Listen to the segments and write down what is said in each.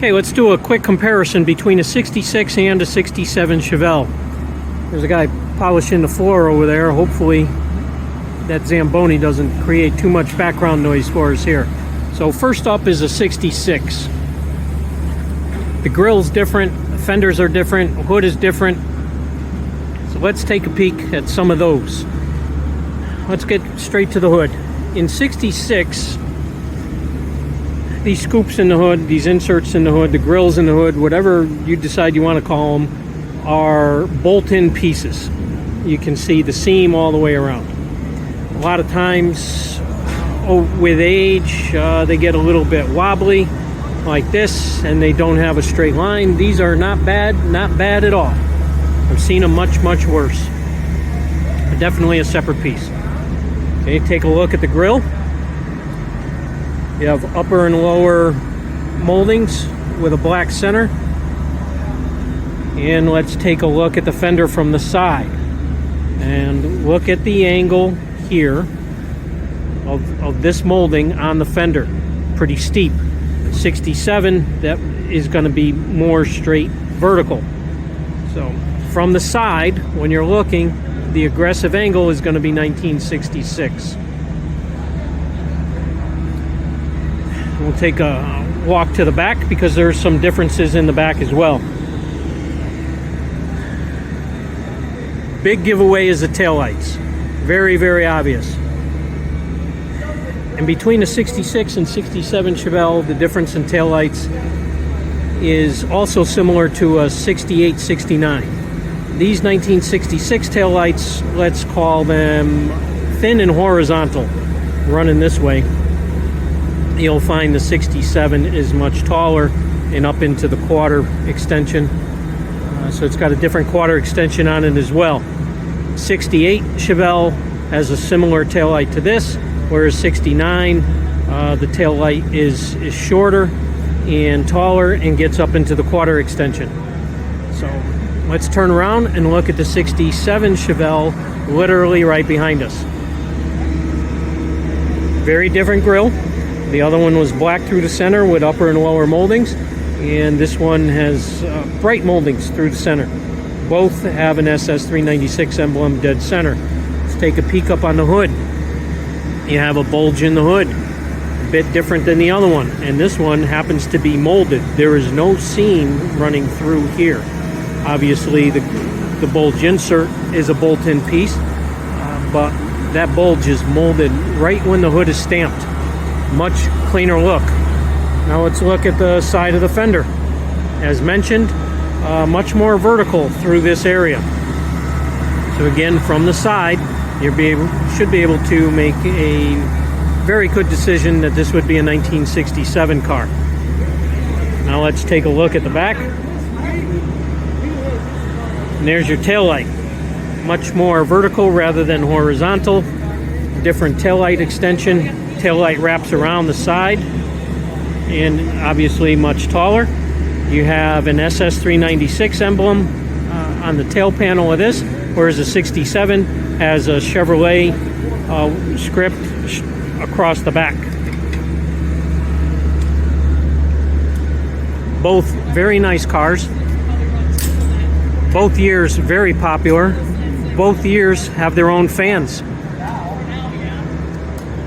Okay, let's do a quick comparison between a 66 and a 67 Chevelle. There's a guy polishing the floor over there. Hopefully that Zamboni doesn't create too much background noise for us here. So first up is a 66. The grill's different, the fenders are different, the hood is different. So let's take a peek at some of those. Let's get straight to the hood. In 66, these scoops in the hood, these inserts in the hood, the grills in the hood, whatever you decide you want to call them, are bolt-in pieces. You can see the seam all the way around. A lot of times, with age, they get a little bit wobbly, like this, and they don't have a straight line. These are not bad at all. I've seen them much worse. But definitely a separate piece. Okay, take a look at the grill. You have upper and lower moldings with a black center. And let's take a look at the fender from the side. And look at the angle here of this molding on the fender. Pretty steep. 67, that is going to be more straight vertical. So from the side, when you're looking, the aggressive angle is going to be 1966. We'll take a walk to the back because there's some differences in the back as well. Big giveaway is the taillights. Very obvious. And between the 66 and 67 Chevelle, the difference in taillights is also similar to a 68, 69. These 1966 taillights, let's call them thin and horizontal, running this way. You'll find the 67 is much taller and up into the quarter extension. So it's got a different quarter extension on it as well. 68 Chevelle has a similar taillight to this, whereas 69, the taillight is shorter and taller and gets up into the quarter extension. So let's turn around and look at the 67 Chevelle literally right behind us. Very different grille. The other one was black through the center with upper and lower moldings, and this one has bright moldings through the center. Both have an SS396 emblem dead center. Let's take a peek up on the hood. You have a bulge in the hood, a bit different than the other one, and this one happens to be molded. There is no seam running through here. Obviously the bulge insert is a bolt-in piece, but that bulge is molded right when the hood is stamped. Much cleaner look. Now let's look at the side of the fender. As mentioned, much more vertical through this area. So again, from the side, you should be able to make a very good decision that this would be a 1967 car. Now let's take a look at the back. And there's your taillight. Much more vertical rather than horizontal. Different taillight extension. Taillight wraps around the side and obviously much taller. You have an SS396 emblem on the tail panel of this, whereas the 67 has a Chevrolet script across the back. Both very nice cars. Both years very popular. Both years have their own fans.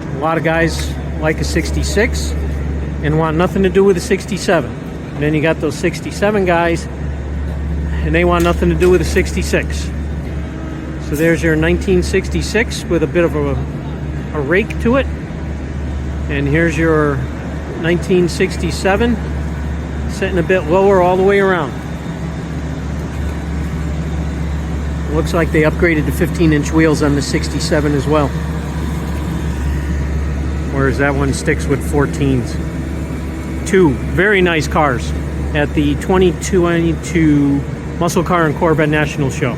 A lot of guys like a 66 and want nothing to do with a 67. And then you got those 67 guys and they want nothing to do with a 66. So there's your 1966 with a bit of a rake to it. And here's your 1967 sitting a bit lower all the way around. Looks like they upgraded to 15-inch wheels on the 67 as well. Whereas that one sticks with 14s. Two very nice cars at the 2022 Muscle Car and Corvette Nationals show.